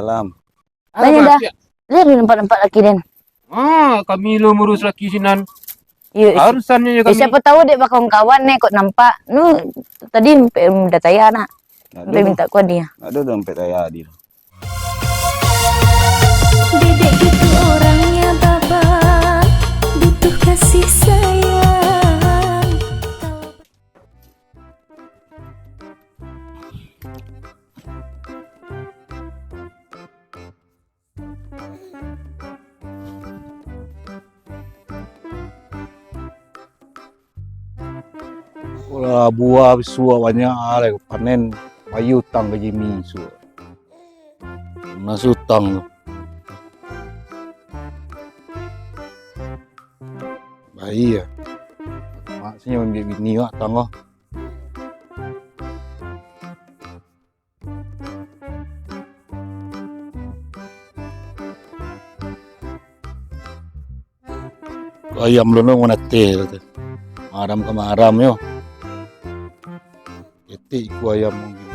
Salam. Banyak dah. Lihat nampak-nampak laki dan. Kami lo ngurus laki sinan. Yuk, Harusannya ya kami. siapa tahu dek bakal kawan nih kok nampak. Nu tadi udah tanya nak. Sampai minta kuat dia. Ada dompet saya di. Dedek gitu orangnya bapak, butuh kasih sayang. Kalau buah suah banyak ada panen bayu tang ke jimi suah. Nasutang tu. Bayi ya. Maksudnya ambil bini wak tang oh. Ayam lu mana teh tu. Maram ke maram yo. Etik ku ayam mungkin.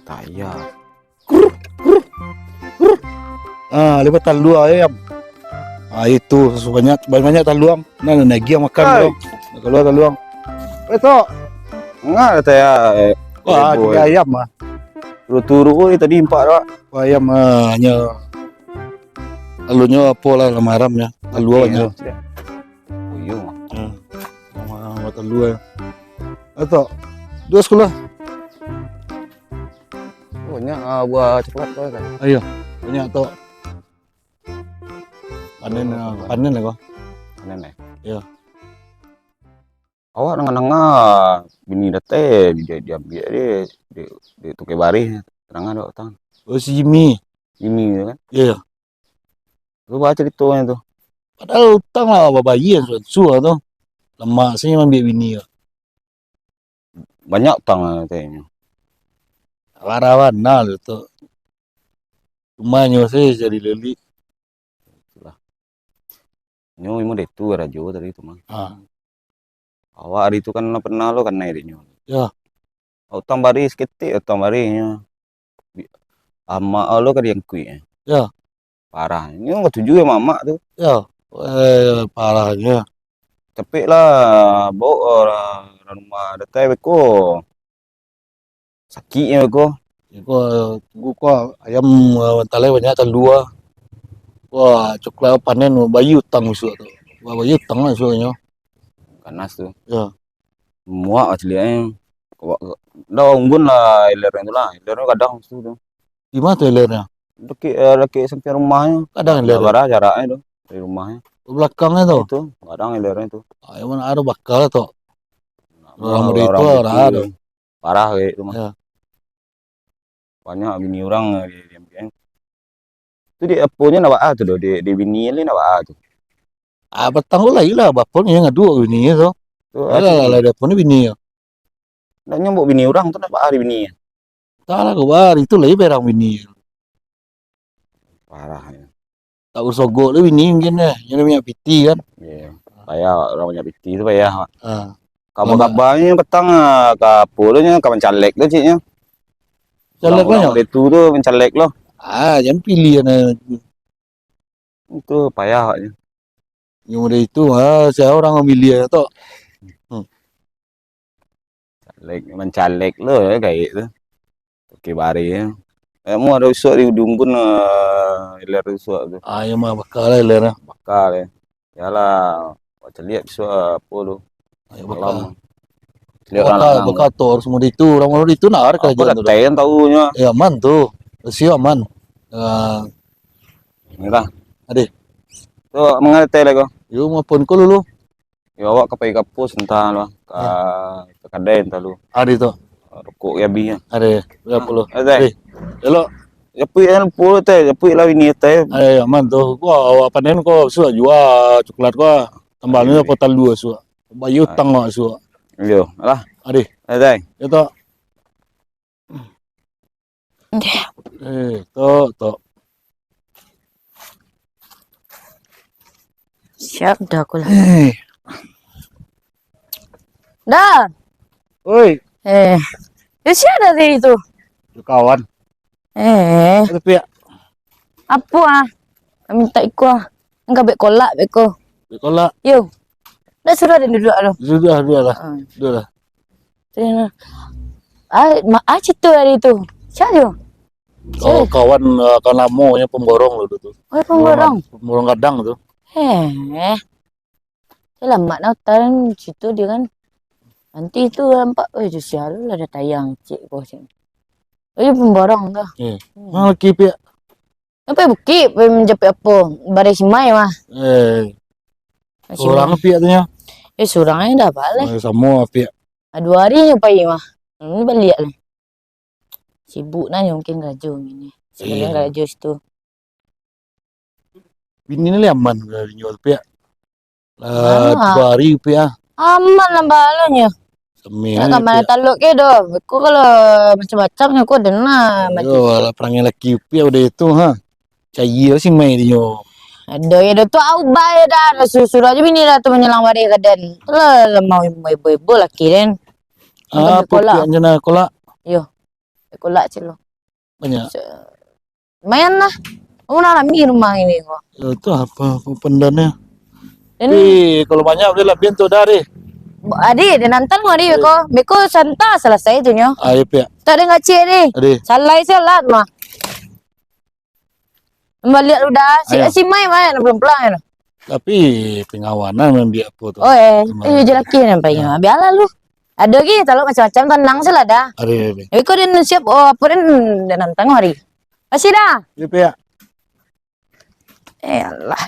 Taya. Lepas talua ayam. Itu banyak taluang. Nah, nagi yang makan tu. Kalau taluang. Betul. Enggak saya. Wah, tiga ayam ah. Turu ni tadi 4 dah. Ayam hanya alunya apa lah lamaramnya. Talua banyak. Puyuh. Sama talua. Betul. Dua sekolah. Banyak buah coklat tu kan. Ayo. Banyak tu. Panen lah kau. Panen Ya. Awak nengah-nengah bini date dia ambil dia tukar baris terang ada utang. Oh si Jimmy. Ini kan. Ya. Lu baca ceritanya tu. Padahal utang lah bayi yang suah tu. Lemak saya ambil bini. Banyak utang lah katanya. Warawan nah tu. Rumahnya saya jadi leli. Nyo imo detu rajo tadi tu mah. Awak hari tu kan pernah lo kan naik nyo. Ya. Utang baris ketik utang barisnya. Ama lo kan yang kui. Ya. Parah. Nyo enggak tuju ya mak tu. Ya. Parahnya. Cepet lah bawa rumah datai beko. Sakitnya beko. Tunggu kau ayam talai banyak talua. Wah, coklat panen bayi utang musuh tu. Wah, bayi utang lah suahnya. Ganas tu. Ya. Muak aslinya. Dah unggun lah iler itu lah. Iler kadang tu. Di mana tu ilernya? Dekat sampai rumahnya. Kadang iler. Barang jaraknya tu dari rumahnya. Belakangnya tu. Itu kadang ilernya tu. Ayam mana ada bakal tu. Orang muda itu ada. Parah kayak itu mah. Ya. Banyak bini orang diam-diam. Itu di aponya nak tu doh di bini ni nak tu. Petang tu lagi lah bapun yang ngadu bini tu. Tu Lah dapun ni bini. nak nyambuk bini orang tu nak di bini. Tak lah kabar itu lagi berang bini. Parah ya. Tak bersogok tu bini mungkin yang punya piti kan. Ya. Payah orang banyak piti tu payah. Kabar-kabarnya petang kapolnya kapan calek tu ciknya. Calek banyak. Itu tu mencalek loh. Jangan pilih Itu payah. Yang muda itu saya orang memilih tu. Mencalek lo ya kayak itu. Oke bari ya. Mau ada usuk di unggun iler usuk tu. Yang mah bakal lah ilernya. Bakal ya. Yalah. Baca lihat usuk apa tu. Bakal. Bakal Tor semua itu orang itu nak apa kerajaan tu. dah tayan tahunya. Aman tu. Siap aman. Inilah. Adik. Tu mengerti lagi kau. Yo maupun kau dulu. Ya awak ke kapus entah lah. Ke kadai entah lu. Adik tu. Rokok ya binya. Adik. Berapa lu? Adik. Hello. Japui kan puluh teh, japui lah ini teh. Aman tu. Kau panen kau suah jual coklat kau. Tambahnya apa talu suah. Bayu tang suah. Yo, lah. Adik. Adik. Itu. Tu. Siap dah aku lah. Dah. Oi. Ya siapa dari itu? Kawan. Tapi ya, Apa ah? Minta ikut ah. Enggak bek kolak beko. kalau Yo. Dah suruh dia duduk alo. sudah lah. Ah. Sudah lah. Situ hari itu. Siapa dia? Oh, kawan lama pemborong lo tuh. Oh, pemborong. Pemborong kadang tuh. Saya lama nonton situ dia kan. Nanti itu nampak, itu sial lah ada tayang cik bos ini. Oh, pemborong dah. Mana lagi pia? Apa bukit menjepit apa? Baris mai mah. Orang pia tuh nya. Surangnya dah balik. Sama pia. 2 hari nyopai mah. Ini balik lah. Sibuk nanya mungkin gajo ini. Sebenarnya gajo situ. Bini ni aman dari nyol pia. Mana? 2 hari pia. Aman lah balanya. Semi. Nak mana taluk ke doh. Aku kalau macam-macamnya aku dengar. Yo, lah perangnya laki pia udah itu ha. Cair sih main dia. Ada ya tu au bay dah suruh aja bini dah tu menyelang wari kaden. Lah mau ibu laki kan. Apa pia jana kolak Yo. Kolak celo. banyak. Main lah. Una rami rumah ini kok. Itu apa pendannya? Ini Kalau banyak udah lah pintu dari. Adi dia nanti ngari beko santa selesai tu nyo. Ayo pia. Tak ada ngaci ni. Ade. Salai salat mah. Balik udah si mai belum pulang ya. Tapi pengawanan memang dia apa tuh. Oh je laki nampaknya. Biarlah lu. Ada lagi kalau macam-macam tenang salah dah. Ade. Kau dia siap apa dia nantang hari. Masih dah. Dia pia. Allah.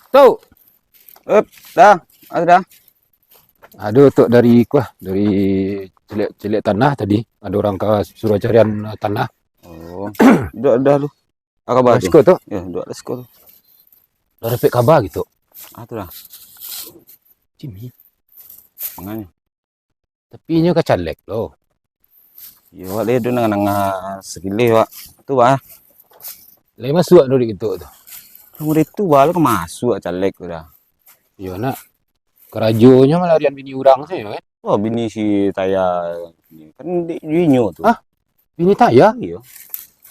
Tuh, Dah, ada dah. ada tuh dari celik tanah tadi. Ada orang suruh carian tanah. Oh, dah lu. Apa kabar tu? Lesko tuh, Ya, dua lesko tu. dah dapat kabar gitu. Tu dah. Jimmy, Makanya. tapi nya kacalek loh. Ya, wak dia dengan sekili wak. Tu wak. Lai masuk dari itu tuh. Kamu itu wak lu masuk calek tu dah. Iya nak. Kerajonya melarian bini orang sih kan. Oh, bini si Taya kan di Jinyo tu. Ah? Bini Taya, Iya.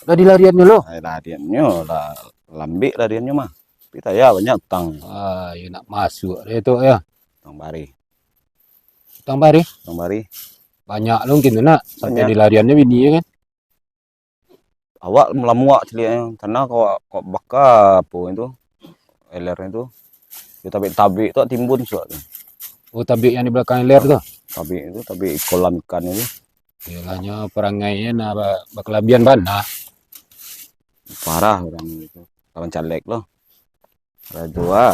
udah dilariannya loh. Lariannya lah lambik lariannya mah. Tapi Taya banyak utang. Ah, ya nak masuk itu ya. Utang bari. Utang bari. Utang bari. Banyak loh mungkin nak sampai Banyak. dilariannya bini ya kan. Awak melamuak celiknya. Karena kau baka apa itu. LR itu. Dia tabik tu timbun suat tu. Oh tabik yang di belakang ler tuh. Tabik itu, tabik kolam ikan itu. Ilahnya perangainya na bakelabian bana. Parah orang itu. Kawan calek loh. Ada dua.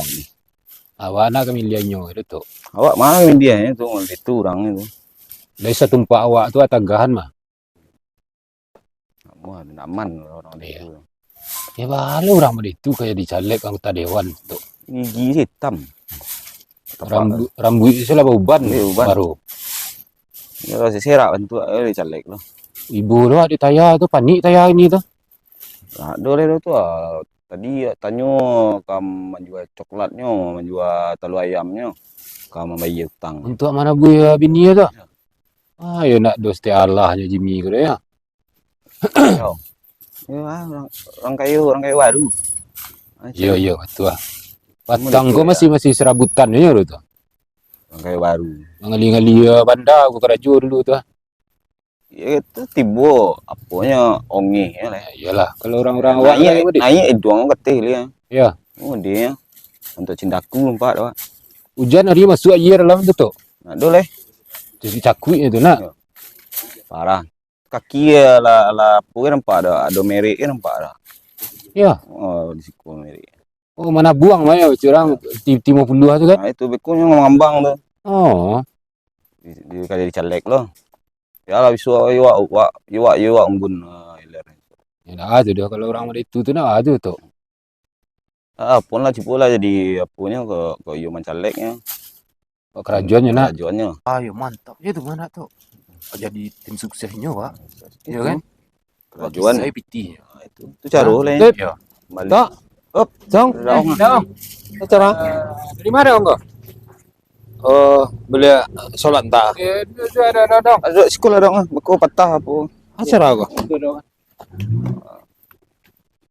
Awak nak kemiliannya itu tuh. Awak mana dia itu orang itu. Dari setumpak awak tuh atagahan mah. Wah, aman orang Iya. itu. Ya balu orang itu kayak dicalek anggota dewan tuh. Gigi hitam. Rambut itu lah uban Iya, uban. baru. Ya kalau serak bentuk calek loh. Ibu lo ada taya tuh panik taya ini tuh. Nah, dole tu tadi tanya kam menjual coklatnya, menjual telur ayamnya, kam membayar utang. Untuk mana gue bini ya tuh. Ah ya nak dosti Allahnya Jimmy gitu ya. Ya, orang kayu baru. Iya iya betul ah. Patang gue masih serabutan ya tuh. Orang kayu baru. Ngali-ngali banda aku kerajo dulu tuh. Ya itu tiba apanya ongi ya lah. Iyalah kalau orang-orang awak Naik doang ketih dia. ya. Oh dia untuk cintaku empat dah. Hujan hari masuk air dalam itu tuh. Nah, dole Jadi cakui itu nak. parah. Kaki lah punya nampak ada merek nampak dah. Ya. Oh di siku merek. Oh mana buang mah ya curang timur puluh tu kan. Nah itu bekunya ngambang tu. Oh. Di kali dicalek loh. Ya lah bisu iwak embun iler. Ya dah tu dia kalau orang itu tu nak ada tu. Pun lah cipu lah jadi apunya ke yo mencaleknya. Kerajuannya nak. Kerajuannya. Ayo mantap. Itu mana tu? Jadi tim suksesnya Pak. Ya kan? Kerajuan. Saya piti. Itu caruh lah. Ya. Balik. Tak. Dong, Daong. dong. Cara dari mana kau? Oh, beli sholat tak? Ada dong. Ada sekolah dong, beko patah apa. Acara kau? Itu dong.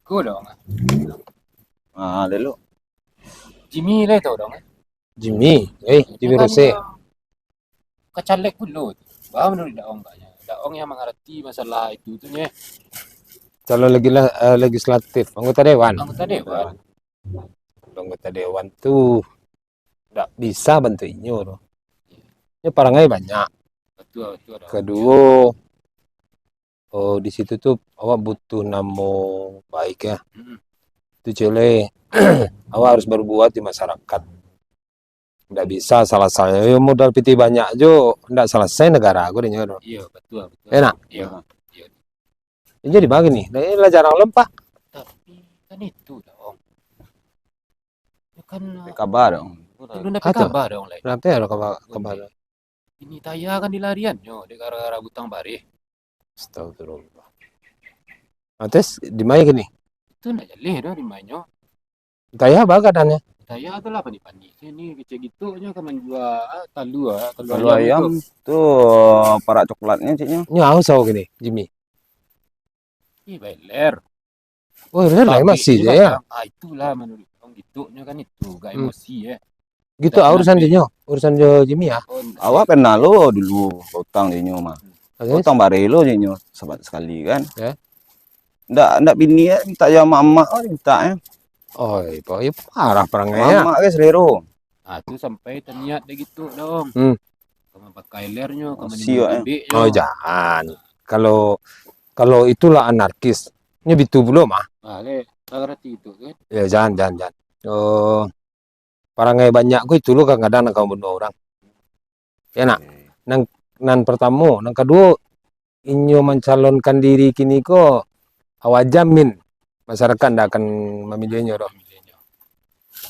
Ku dong. Ah, lalu. Jimmy lah itu dong. Jimmy, Jimmy Kan, Rose. Kecalek dulu. Bawa menurut daong kayaknya. Daong yang mengerti masalah itu tuh nya. Calon legislatif, anggota dewan. Anggota dewan. Anggota dewan tuh nggak bisa bantu inyo. Ini perangai banyak. Betul betul dong. Kedua, oh di situ tuh awak butuh nama baik ya. Mm. Itu cile, awak harus berbuat di masyarakat. Nggak bisa salah saya modal PT banyak jo, nggak selesai negara aku deh nyodo. Iya betul betul. Enak. Iya. Jadi begini, nah ini lah jarang lempah. Tapi kan itu dong. Ya kan Kabar dong. itu dapat Atau? kabar dong lain. Kenapa ya kabar? Ini taya kan dilarian yo di gara-gara butang bari. Astagfirullah. Nah, terus di mana gini? Itu ndak jaleh dah di mainyo. Taya bagadannya. Taya tu lah pani-pani. Ini kecil gitu nya kan menjual talu Kalau ayam tuh para coklatnya ciknya. Ini haus aku gini, Jimmy. Ih beler. Oh, ini lah masih je ya. Itulah menurut orang gitu nya kan itu gak Hmm. emosi ya. Gitu Dan urusan nanti- dia, urusan Jimmy ya. Oh, Awak pernah lo dulu utang dinyo mah. Terus? Utang bare lo dinyo sebat sekali kan. Ya. Ndak bini ya minta ya mama oh minta ya. Oh, itu parah perangnya. Mama ke selero. Ah tu sampai terniat dia gitu dong. Kamu pakai lernya, kamu Siok, ambil Oh, jangan. Kalau itulah anarkis. Ini bitu belum ah. Ah le, ngerti itu kan. Ya jangan. Oh, perangai banyak ku itu lo kadang-kadang kau bunuh orang. Ya nak. Nan pertama, nang kedua inyo mencalonkan diri kini ko awak jamin masyarakat ndak akan memilihnya dong.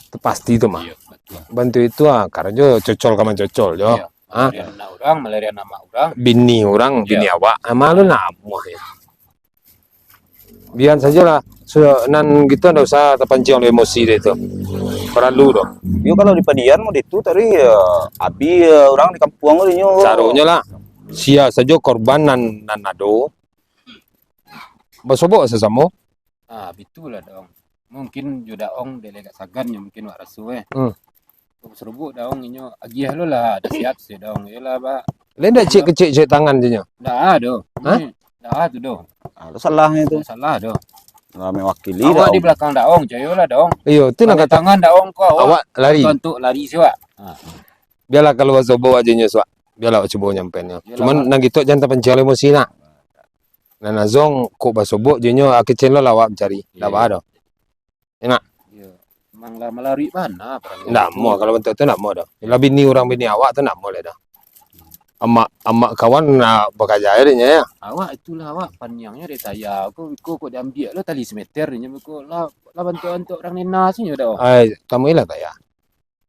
Itu pasti itu mah. Iya, betul. Bantu itu karena cocol kaman cocol jo. Iya. Ah. Melarian nama orang. Bini orang, bini awak, malu nama ya. Biar sajalah, nan gitu ndak usah terpancing oleh emosi deh itu. Perlu dong. Yo kalau di padian mau itu tadi abi orang di kampung dinyo. Sarunya lah, sia saja korban nan ado. Basobok sesama. Ah, bitulah dong. Mungkin juga ong delegat sagannya mungkin warasu Serbu daong inyo agiah lo lah ada siap sih dong. Yalah ba. Lain dak cek kecil cek tangan dia. Dah do. Hah? Dah tu do. Itu salahnya itu. Salah do. Nggak mewakili Awak dah. di belakang daong, cayo lah daong. Iyo, itu nak kata Tangan daong ko awak. awak lari. Untuk lari sih wak. Biarlah kalau basobok aja nyeswa. Biarlah coba nyampennya. Yalah, Cuman nang gitu jangan terpancing oleh emosi nak. Nah, nazong kok basobok jenyo kecil lah awak cari. Dah ada. Iya. Mang lah melari mana perang. Ndak mau kalau bentuk itu ndak mau dah. Bila bini orang bini awak tu ndak mau dah. Amak kawan nak bekerja dia ya. Awak itulah awak panjangnya dari saya. Aku kok diambil lo tali semeter ni aku lah bantu untuk orang nena sih dah. Ai, tamu ilah tak ya.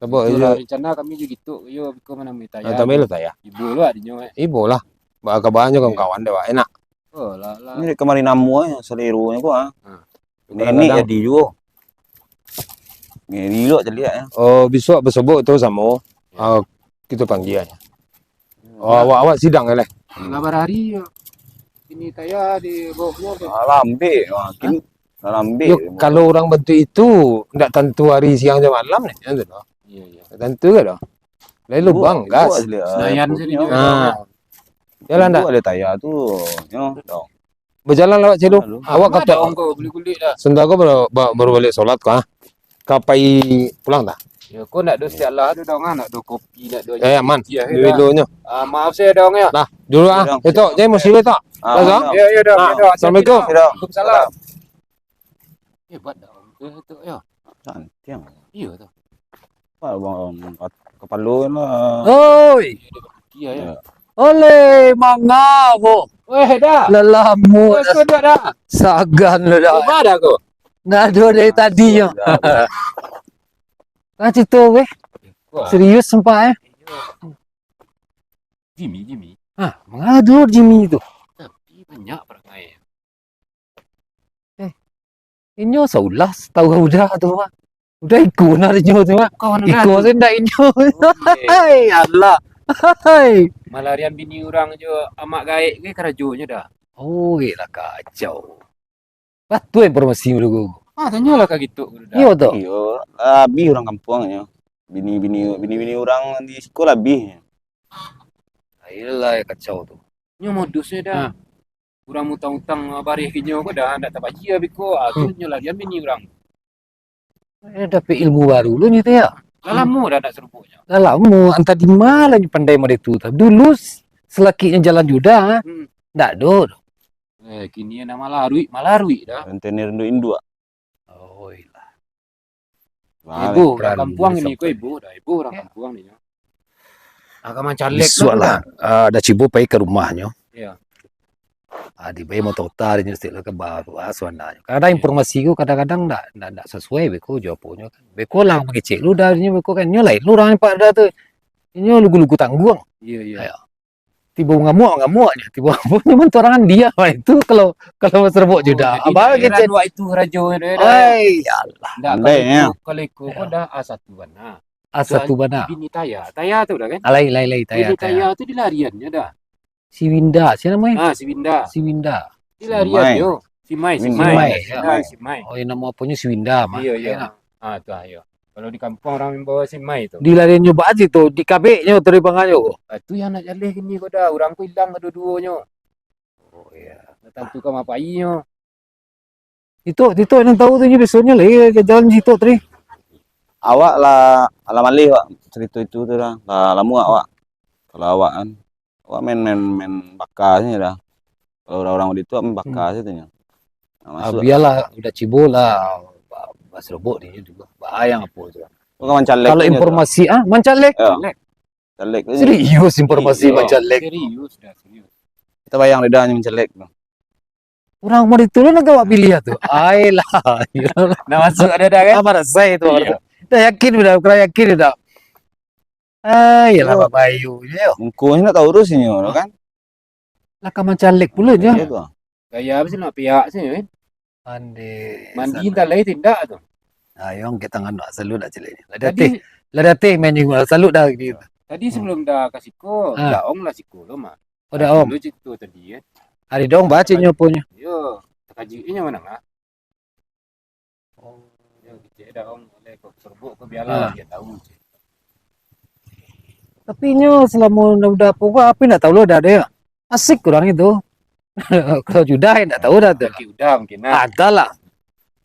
Tabo Itulah rencana kami juga gitu. Yo ko mana mi taya. tamu ilah tak ya. Ibu lo adinyo. Ibu lah. Baka banyak kawan dewa enak. Oh lah. Ini kemarin namu ya selirunya gua. Ini Kadang-kadang- jadi juga. Ini lo jadi ya. Oh, besok basobok tu sama. Kita panggil aja. Oh, awak sidang ya leh. Kabar hari ini taya di bawahnya. Lambe, makin lambe. Yuk, kalau orang bentuk itu ndak tentu hari siang jam malam nih, ya tu. Iya. Tentu kan dah. Lalu bang gas. Senayan sini juga. Nah, jalan ndak. Ada taya tuh. Yo, dong. Berjalan lewat celu. Lalu. Awak kata ada ong ko beli kulit dah. sebentar kau baru balik solat kah? Kapai pulang tak? Ya ko nak do Allah tu dong nak do kopi nak do. Man. Ya. Dulu-dulunya. Maaf saya dong ya. Dah, dulu Itu, jadi mesti itu. Dah, Ya dong. Assalamualaikum. Waalaikumsalam. Hebat dong. Itu ya. Cantik. Iya tu. Apa bang kepala lah. Oi, Iya ya. oleh mangavo. Weh dah. Lelamu Aku dah. sagan lo dah. Apa dah ko? Ngado dari tadi yo. Kasih tu weh. Serius sumpah Jimmy. Mengadur Jimmy itu. Tapi banyak perangai. Inyo saulas tahu udah tu mah. Udah ikut na inyo tu mah. Kawan Ikut udah. saya ndak inyo. Okey. Hai Allah. Hai. Malarian bini orang je amak gaik ke kerajunya dah. Oh, lah kacau. Betul informasi dulu. Ah, tanyalah kak gitu. Iya tu. Iyo, lebih orang kampungnya. Bini orang di sekolah lebih. Ayolah kacau tu. Nyo modusnya dah. Kurang utang-utang barih kinyo ko dah ndak tabaji abiko. Ah, tu nyo larian bini orang. Dapat ilmu baru lu nyata ya. Lalamu dah nak serupuknya. Lalamu antara di mana pandai mereka tu. Dulu selakinya jalan juda. Ndak ada. Kini nama malarui dah. Rentenir Indo. Oh, ilah. Ibu orang Berani kampung dia ini ko sampai. ibu dah. Ibu orang kampung ni. Agak mancalek Biswa lah. Ada cibo pergi ke rumahnya. Iya. Di bayi mau tahu ni still ke baru aswana. Kadang informasi ku kadang-kadang ndak sesuai beko jawabannya kan. Beko lah mengecek lu dah beko kan nyolai lu orang pak dah tu. Ini lugu-lugu tangguang. Iya iya. Ayo. Tiba ngamuknya. Tiba ngamuknya mentorangan dia. Wah, itu kalau serbuk juda. Apa kecek? Dua itu rajo dah. Ai Allah. Ndak Andainya. kalau ikut ko dah A1 bana. Asatu bana. Bini Taya. Taya tu dah kan? Alai Bini taya. Taya tu dilariannya dah. Si Winda, siapa namanya? Si Winda. Si Winda. Dilarian yo. Si Mai. Mai. Si Mai. Oh, yang nama apanya si Winda mah. Iya iya. Tu ayo. Kalau di kampung orang membawa si Mai tu. Dilarian nyoba aja tu di kabeknya dari banganyo. Tu yang nak jaleh kini ko dah. Orang ko hilang kedua-duanya. Oh iya. Tak tahu tu kam apa inya. Itu yang tahu tu besoknya lagi ke jalan situ tadi. Awak lah alam alih wak cerita itu tu dah. Lama awak. Kalau awak kan awak main bakasnya dah. Kalau orang-orang itu main bakas itu nya. Masuk. Biarlah udah cibo lah. Bas robot dia juga. Bayang apa tu. Bukan caleg. Kalau informasi mancalek. Caleg tu. Serius informasi Iya. mancalek. Serius dah serius. Kita bayang lidahnya mencelek tu. Orang mau ditulun nak awak pilih tu. Ai lah. Nak masuk ada dah kan? Apa rasa itu? Iya. Dah yakin dah, yakin dah. Yalah Pak Bayu je. Mungkunya nak tahu urusnya kan. Lah kan mancalek pula je. Itu. Gaya apa sih nak pihak sih kan? Mandi tak lain tindak tu. Ayong kita tangan nak selalu nak celek. Tadi Lah datih main juga selalu dah gitu. tadi sebelum dah kasih ko, daong lah siko lo mah. Oh dah om. Lu cerita tadi kan. Hari dong bacanya punya. Yo, kajinya mana ngah? Yo, kita daong oleh ko serbuk ko biarlah dia tahu. Tapi nyo selama udah pokok apa nak tahu lo dah ada. Asik kurang itu. Kalau judah tak tahu dah tu. Udah mungkin nah. Ada lah.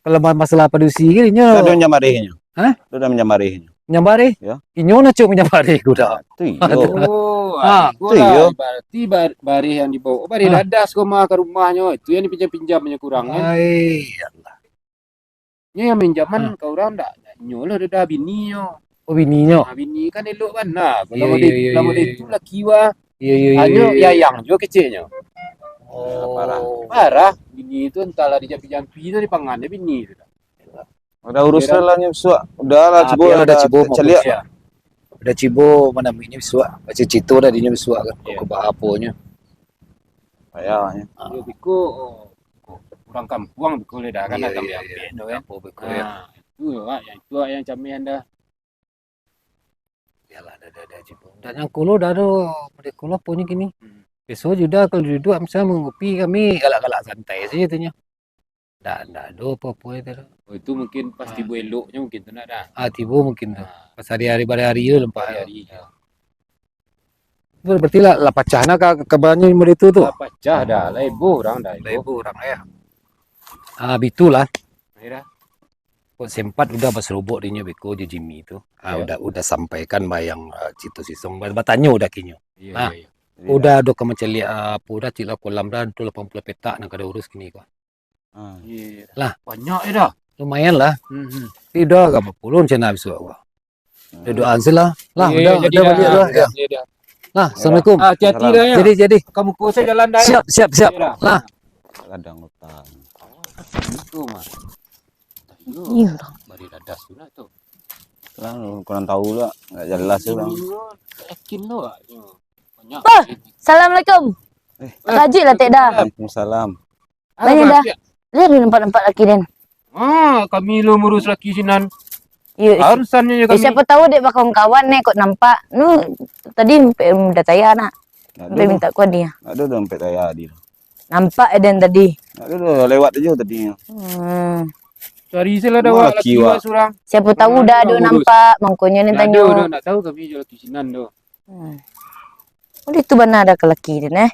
Kalau masalah padusi gini nyo. Ada menyamarinya. Hah? Ada menyamarinya. Nyambari? Ya. Inyo na cuk menyambari ku dah. Tu iyo. Itu iyo. Berarti barih yang dibawa. Barih dadas ko mah ke rumahnya. Itu yang dipinjam-pinjamnya kurang kan. Ai. Nya yang minjaman kau orang dak nyolo dah bini yo. Oh bininya. Bini kan elok kan. Nah, Iya, kalau iya, dia iya. itu laki wa. Iya. Hanya yayang juga kecilnya. Oh. Parah. Bini itu entahlah dijampi-jampi itu dipangannya bini itu. Udah urusan lah nya besok. Udah lah cibo Ada cibo mau celia. Ya. Udah cibo mana ini bisua. Baca cito dah dinya bisua kan. Iya. Ke bahaponya. Payahnya. Yo biko orang kampung biko le dah kan Iya, datang iya, ambil iya. tu kan. Oh betul ya. Itu yang camian dah. Yalah ada cibo. Dan yang kulo dah ada pada kulo punya gini. Besok juga kalau duduk misalnya mengopi kami galak-galak santai saja tunya. Dah ada apa-apa itu. Oh itu mungkin pasti bu eloknya mungkin tu nak dah. Tibo mungkin dah. Pas hari-hari pada hari itu lempak. Hari. Berarti lah pecahna kabarnya murid itu tu. Pecah dah lah ibu orang dah. Ibu orang ya. Bitulah. Akhirnya. Kok sempat udah berserobot dinya beko je Jimmy tu. Udah sampaikan bayang Cito Sisong. Bertanya udah kinyo. Iya. Udah ada macam lihat apa udah cila kolam dah tu 80 petak nak ada urus kini kau. Iya. Lah. Banyak dah. Lumayan lah. Tidak apa pulun cina habis aku. Doaan sila. Lah udah balik dah. Ya. Lah assalamualaikum. Hati-hati dah ya. Jadi Kamu ku saya jalan dah. siap. Lah. Kadang utang. Itu mah. Iya. Bari dadas tu nak tu. Lah kurang tahu lah. Enggak jelas tu orang. Yakin lo ah. Banyak. Assalamualaikum. Haji lah tak dah. Waalaikumsalam. Banyak dah. Lihat dia nampak laki dan. Kami lo ngurus laki sinan. Iya, Harusannya ya kami. siapa tahu dek bakal kawan nih kok nampak. Tadi udah tanya nak. Sampai minta kau dia. Ada dompet saya di. Nampak Eden tadi. Ada lewat aja tadi. Cari sila dah Wah, laki kiwa. wa surang. Siapa tahu Orang dah orang ada urus. nampak. Mangkonya ni tanya. Ada nak tahu kami je laki sinan tu. Oh, itu benar ada ke laki dia eh.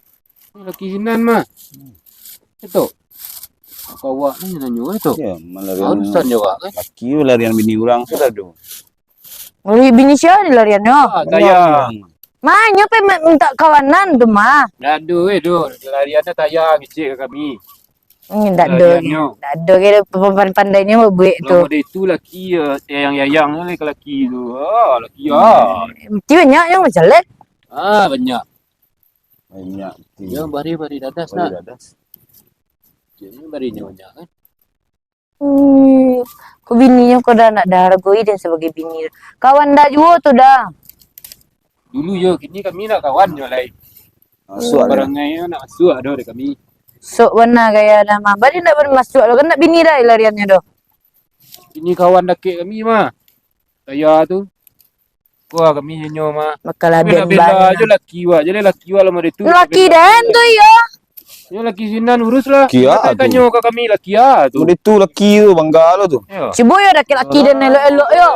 Laki sinan mah. Itu. Kau awak ni nanya itu. Ya, melarian Harusan juga kan. laki larian bini orang sudah do. Mulai bini siapa di larian no? Tayang. Mah nyope minta kawanan tu mah. Aduh do. Lariannya tayang icik ke kami. Tak ada. Lariannya. Tak ada kira pandainya mau buat tu. Kalau ada itu laki yang ni ke laki tu. Laki Mesti banyak yang berjalan. banyak. Banyak. Yang bari dadas Bari nak. dadas. Jadi barinya banyak kan. Kau bininya kau dah nak dargoi dan sebagai bini. Kawan dah juga tu dah. Dulu yo kini kami nak kawan je lain. Masuk ada. Barangai nak masuk ada dari kami. Sok benar gaya nama. Bari nak bermasuk lo kan nak bini dah lariannya doh. Ini kawan dekik kami mah. Saya tu. Wah kami nyo mah. Bakal habis Bela je laki wa. Jadi laki wa lama itu. Laki dan tu ya. Ya laki sinan urus lah. Laki ya tu. Tanya ke kami laki ya tu. Itu laki tu bangga lo tu. Ya. Cuba ya laki-laki dan elok-elok yo.